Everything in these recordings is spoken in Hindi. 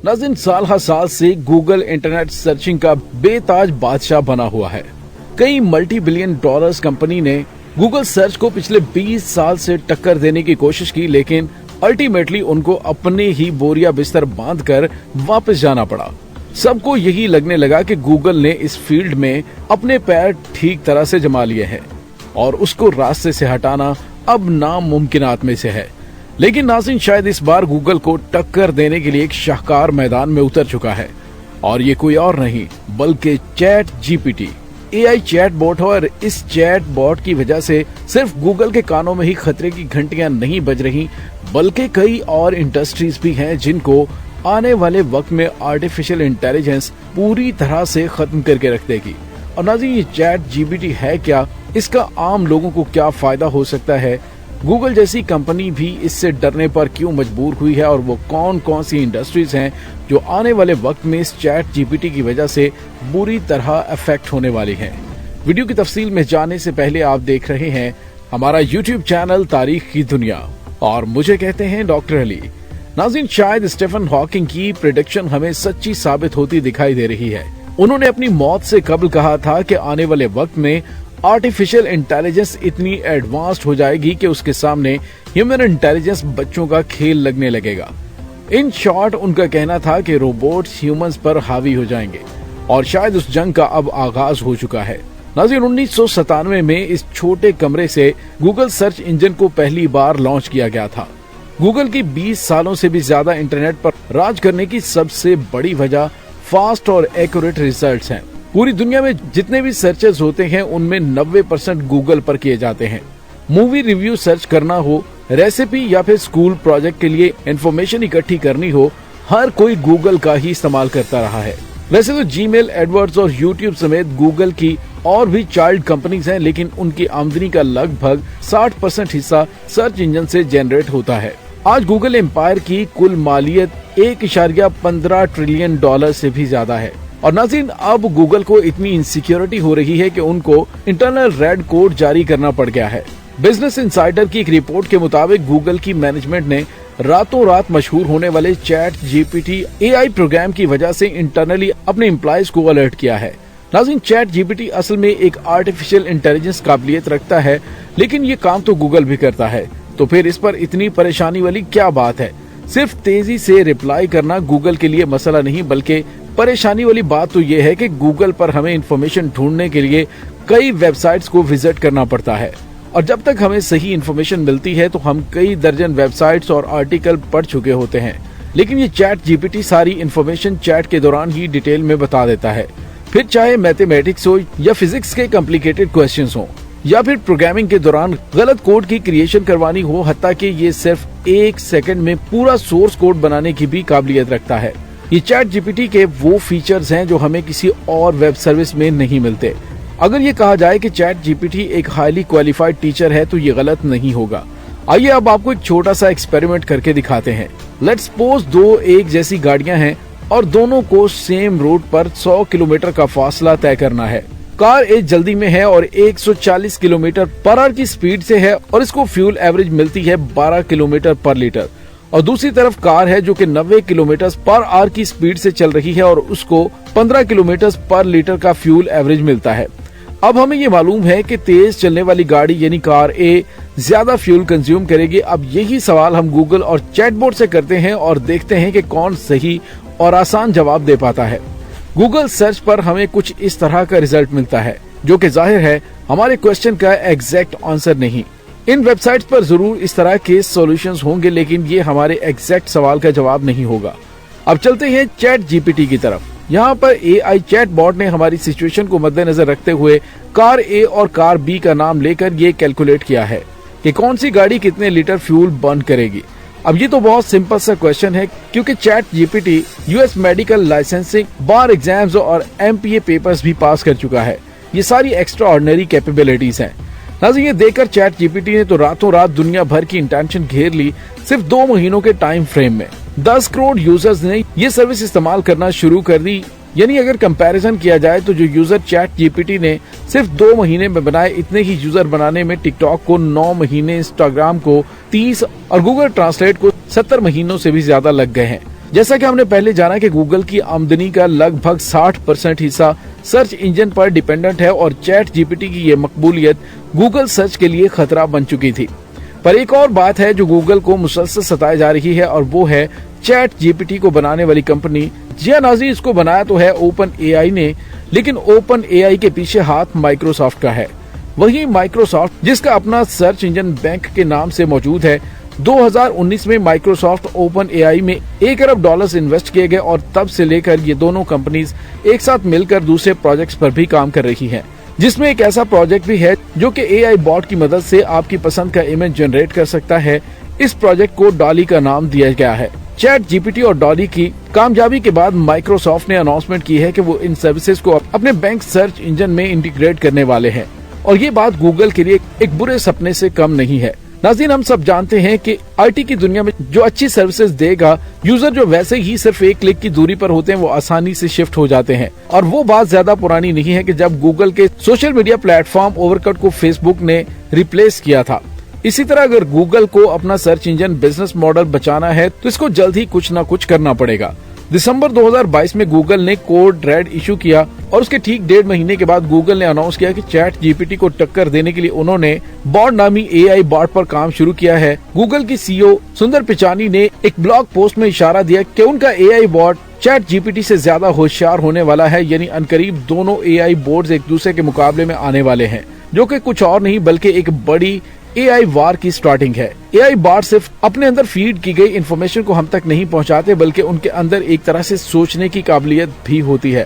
नाज़रीन, साल हर साल से गूगल इंटरनेट सर्चिंग का बेताज बादशाह बना हुआ है। कई मल्टी बिलियन डॉलर्स कंपनी ने गूगल सर्च को पिछले 20 साल से टक्कर देने की कोशिश की, लेकिन अल्टीमेटली उनको अपने ही बोरिया बिस्तर बांधकर वापस जाना पड़ा। सबको यही लगने लगा कि गूगल ने इस फील्ड में अपने पैर ठीक तरह से जमा लिए हैं और उसको रास्ते से हटाना अब नामुमकिनात में से है। लेकिन नाज़रीन, शायद इस बार गूगल को टक्कर देने के लिए एक शाहकार मैदान में उतर चुका है और ये कोई और नहीं बल्कि ChatGPT AI chatbot है। और इस चैट बॉट की वजह से सिर्फ गूगल के कानों में ही खतरे की घंटियां नहीं बज रही, बल्कि कई और इंडस्ट्रीज भी हैं जिनको आने वाले वक्त में आर्टिफिशियल इंटेलिजेंस पूरी तरह से खत्म करके रख देगी। और नाज़रीन, ये चैट जीपीटी है क्या, इसका आम लोगों को क्या फायदा हो सकता है, गूगल जैसी कंपनी भी इससे डरने पर क्यों मजबूर हुई है और वो कौन कौन सी इंडस्ट्रीज हैं जो आने वाले वक्त में इस चैट जीपीटी की वजह से बुरी तरह अफेक्ट होने वाली हैं। वीडियो की तफसील में जाने से पहले आप देख रहे हैं हमारा यूट्यूब चैनल तारीख की दुनिया और मुझे कहते हैं डॉक्टर अली। नाज़रीन, शायद स्टीफन हॉकिंग की प्रेडिक्शन हमें सच्ची साबित होती दिखाई दे रही है। उन्होंने अपनी मौत से कबल कहा था कि आने वाले वक्त में आर्टिफिशियल इंटेलिजेंस इतनी एडवांस्ड हो जाएगी कि उसके सामने ह्यूमन इंटेलिजेंस बच्चों का खेल लगने लगेगा। इन शॉर्ट, उनका कहना था कि रोबोट्स ह्यूमंस पर हावी हो जाएंगे और शायद उस जंग का अब आगाज हो चुका है। नाज़रीन, 1997 में इस छोटे कमरे से गूगल सर्च इंजन को पहली बार लॉन्च किया गया था। गूगल की 20 सालों से भी ज्यादा इंटरनेट पर राज करने की सबसे बड़ी वजह फास्ट और एक्यूरेट रिजल्ट्स हैं। पूरी दुनिया में जितने भी सर्चेस होते हैं उनमें 90% गूगल पर किए जाते हैं। मूवी रिव्यू सर्च करना हो, रेसिपी या फिर स्कूल प्रोजेक्ट के लिए इंफॉर्मेशन इकट्ठी करनी हो, हर कोई गूगल का ही इस्तेमाल करता रहा है। वैसे तो जीमेल, एडवर्ड्स और यूट्यूब समेत गूगल की और भी चाइल्ड कंपनीज हैं, लेकिन उनकी आमदनी का लगभग 60% हिस्सा सर्च इंजन से जनरेट होता है। आज गूगल एम्पायर की कुल मालियत $1.15 ट्रिलियन से भी ज्यादा है। और नाज़रीन, अब गूगल को इतनी इनसिक्योरिटी हो रही है कि उनको इंटरनल रेड कोड जारी करना पड़ गया है। बिजनेस इनसाइडर की एक रिपोर्ट के मुताबिक गूगल की मैनेजमेंट ने रातों रात मशहूर होने वाले चैट जीपीटी एआई प्रोग्राम की वजह से इंटरनली अपने एम्प्लॉयज को अलर्ट किया है। नाज़रीन, चैट जीपीटी असल में एक आर्टिफिशियल इंटेलिजेंस काबिलियत रखता है, लेकिन ये काम तो गूगल भी करता है। तो फिर इस पर इतनी परेशानी वाली क्या बात है? सिर्फ तेजी से रिप्लाई करना गूगल के लिए मसला नहीं, बल्कि परेशानी वाली बात तो ये है कि गूगल पर हमें इंफॉर्मेशन ढूंढने के लिए कई वेबसाइट्स को विजिट करना पड़ता है और जब तक हमें सही इंफॉर्मेशन मिलती है तो हम कई दर्जन वेबसाइट्स और आर्टिकल पढ़ चुके होते हैं। लेकिन ये चैट जीपीटी सारी इंफॉर्मेशन चैट के दौरान ही डिटेल में बता देता है, फिर चाहे मैथमेटिक्स हो या फिजिक्स के कॉम्प्लिकेटेड क्वेश्चंस हो या फिर प्रोग्रामिंग के दौरान गलत कोड की क्रिएशन करवानी हो, हत्ता कि ये सिर्फ 1 सेकंड में पूरा सोर्स कोड बनाने की भी काबिलियत रखता है। ये चैट जीपीटी के वो फीचर्स हैं जो हमें किसी और वेब सर्विस में नहीं मिलते। अगर ये कहा जाए कि चैट जीपीटी एक हाईली क्वालिफाइड टीचर है तो ये गलत नहीं होगा। आइए अब आपको एक छोटा सा एक्सपेरिमेंट करके दिखाते हैं। लेट्स सपोज दो एक जैसी गाड़ियां हैं और दोनों को सेम रोड पर 100 किलोमीटर का फासला तय करना है। कार एक जल्दी में है और 140 किलोमीटर पर आवर की स्पीड से है और इसको फ्यूल एवरेज मिलती है 12 किलोमीटर पर लीटर। और दूसरी तरफ कार है जो कि 90 किलोमीटर पर आवर की स्पीड से चल रही है और उसको 15 किलोमीटर पर लीटर का फ्यूल एवरेज मिलता है। अब हमें ये मालूम है कि तेज चलने वाली गाड़ी यानी कार ए ज्यादा फ्यूल कंज्यूम करेगी। अब यही सवाल हम गूगल और चैटबॉट से करते हैं और देखते हैं कि कौन सही और आसान जवाब दे पाता है। गूगल सर्च पर हमें कुछ इस तरह का रिजल्ट मिलता है जो कि जाहिर है हमारे क्वेश्चन का एग्जैक्ट आंसर नहीं। इन वेबसाइट्स पर जरूर इस तरह के सॉल्यूशंस होंगे, लेकिन ये हमारे एग्जैक्ट सवाल का जवाब नहीं होगा। अब चलते हैं चैट जीपीटी की तरफ। यहाँ पर एआई चैट बॉट ने हमारी सिचुएशन को मद्देनजर रखते हुए कार ए और कार बी का नाम लेकर ये कैलकुलेट किया है कि कौन सी गाड़ी कितने लीटर फ्यूल बर्न करेगी। अब ये तो बहुत सिंपल सा क्वेश्चन है क्योंकि ChatGPT US medical licensing, bar exams और एमपीए पेपर्स भी पास कर चुका है। ये सारी एक्स्ट्रा ऑर्डिनरी कैपेबिलिटीज हैं। नाज़रीन, ये देखकर चैट जीपीटी ने तो रातों रात दुनिया भर की इंटेंशन घेर ली। सिर्फ 2 महीनों के टाइम फ्रेम में 10 करोड़ यूजर्स ने ये सर्विस इस्तेमाल करना शुरू कर दी। यानी अगर कंपैरिजन किया जाए तो जो यूजर चैट जीपीटी ने सिर्फ 2 महीने में बनाए, इतने ही यूजर बनाने में टिकटॉक को 9 महीने, इंस्टाग्राम को 30 और गूगल ट्रांसलेट को 70 महीनों से भी ज्यादा लग गए हैं। जैसा कि हमने पहले जाना कि गूगल की आमदनी का लगभग 60% हिस्सा सर्च इंजन पर डिपेंडेंट है और चैट जीपीटी की ये मकबूलियत गूगल सर्च के लिए खतरा बन चुकी थी। पर एक और बात है जो गूगल को मुसलसल सताई जा रही है और वो है चैट जीपीटी को बनाने वाली कंपनी। जी हां नाज़रीन, इसको बनाया तो है ओपन एआई ने, लेकिन ओपन एआई के पीछे हाथ माइक्रोसॉफ्ट का है। वही माइक्रोसॉफ्ट जिसका अपना सर्च इंजन बैंक के नाम से मौजूद है। 2019 में माइक्रोसॉफ्ट ओपन एआई में $1 अरब इन्वेस्ट किए गए और तब से लेकर ये दोनों कंपनीज एक साथ मिलकर दूसरे प्रोजेक्ट्स पर भी काम कर रही हैं, जिसमें एक ऐसा प्रोजेक्ट भी है जो कि एआई बॉट की मदद से आपकी पसंद का इमेज जनरेट कर सकता है। इस प्रोजेक्ट को डॉली का नाम दिया गया है। चैट जीपीटी और डॉली की कामयाबी के बाद माइक्रोसॉफ्ट ने अनाउंसमेंट की है कि वो इन सर्विसेज को अपने बैंक सर्च इंजन में इंटीग्रेट करने वाले हैं और ये बात गूगल के लिए एक बुरे सपने से कम नहीं है। नाज़रीन, हम सब जानते हैं कि आईटी की दुनिया में जो अच्छी सर्विसेज देगा, यूजर जो वैसे ही सिर्फ एक क्लिक की दूरी पर होते हैं वो आसानी से शिफ्ट हो जाते हैं। और वो बात ज्यादा पुरानी नहीं है कि जब गूगल के सोशल मीडिया प्लेटफॉर्म ओवरकट को फेसबुक ने रिप्लेस किया था। इसी तरह अगर गूगल को अपना सर्च इंजन बिजनेस मॉडल बचाना है तो इसको जल्द ही कुछ न कुछ करना पड़ेगा। दिसंबर 2022 में गूगल ने कोड रेड इशू किया और उसके ठीक 1.5 महीने के बाद गूगल ने अनाउंस किया कि चैट जीपीटी को टक्कर देने के लिए उन्होंने बॉट नामी एआई बॉट पर काम शुरू किया है। गूगल की सीईओ सुंदर पिचाई ने एक ब्लॉग पोस्ट में इशारा दिया कि उनका एआई बॉट चैट जीपीटी से ज्यादा होशियार होने वाला है, यानी अनकरीब दोनों एआई बोर्ड्स एक दूसरे के मुकाबले में आने वाले हैं, जो कि कुछ और नहीं बल्कि एक बड़ी एआई वार की स्टार्टिंग है। एआई बॉट सिर्फ अपने अंदर फीड की गई इंफॉर्मेशन को हम तक नहीं पहुंचाते, बल्कि उनके अंदर एक तरह से सोचने की काबिलियत भी होती है।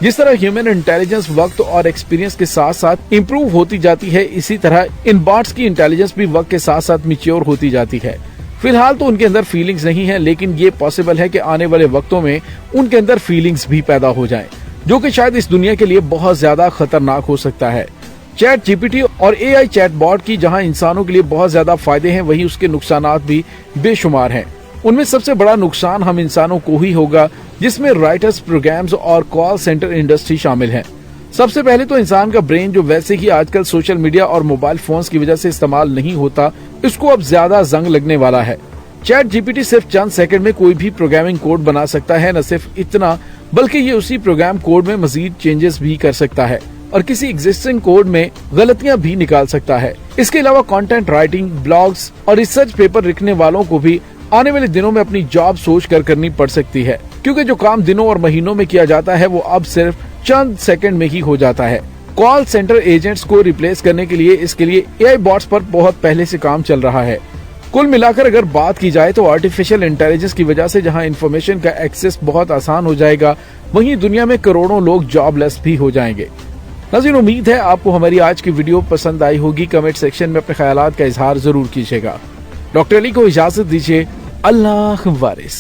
जिस तरह ह्यूमन इंटेलिजेंस वक्त और एक्सपीरियंस के साथ साथ इम्प्रूव होती जाती है, इसी तरह इन बॉट्स की इंटेलिजेंस भी वक्त के साथ साथ मैच्योर होती जाती है। फिलहाल तो उनके अंदर फीलिंग्स नहीं है, लेकिन ये पॉसिबल है कि आने वाले वक्तों में उनके अंदर फीलिंग्स भी पैदा हो जाएं, जो कि शायद इस दुनिया के लिए बहुत ज्यादा खतरनाक हो सकता है। चैट जीपीटी और एआई चैटबॉट की जहां इंसानों के लिए बहुत ज्यादा फायदे हैं, वहीं उसके नुकसानात भी बेशुमार हैं। उनमें सबसे बड़ा नुकसान हम इंसानों को ही होगा, जिसमें राइटर्स, प्रोग्राम्स और कॉल सेंटर इंडस्ट्री शामिल है। सबसे पहले तो इंसान का ब्रेन, जो वैसे ही आजकल सोशल मीडिया और मोबाइल फोन्स की वजह से इस्तेमाल नहीं होता, इसको अब ज्यादा जंग लगने वाला है। चैट जीपीटी सिर्फ चंद सेकंड में कोई भी प्रोग्रामिंग कोड बना सकता है। न सिर्फ इतना, बल्कि ये उसी प्रोग्राम कोड में मजीद चेंजेस भी कर सकता है और किसी एग्जिस्टिंग कोड में गलतियां भी निकाल सकता है। इसके अलावा कंटेंट राइटिंग, ब्लॉग्स और रिसर्च पेपर लिखने वालों को भी आने वाले दिनों में अपनी जॉब सोच कर करनी पड़ सकती है, क्योंकि जो काम दिनों और महीनों में किया जाता है वो अब सिर्फ चंद सेकंड में ही हो जाता है। कॉल सेंटर एजेंट्स को रिप्लेस करने के लिए इसके लिए एआई बॉट्स पर बहुत पहले से काम चल रहा है। कुल मिलाकर अगर बात की जाए तो आर्टिफिशियल इंटेलिजेंस की वजह से जहां इंफॉर्मेशन का एक्सेस बहुत आसान हो जाएगा, वहीं दुनिया में करोड़ों लोग जॉबलेस भी हो जाएंगे। नाज़रीन, उम्मीद है आपको हमारी आज की वीडियो पसंद आई होगी। कमेंट सेक्शन में अपने ख्यालात का इजहार जरूर कीजिएगा। डॉक्टर अली को इजाजत दीजिए। अल्लाह वारिस।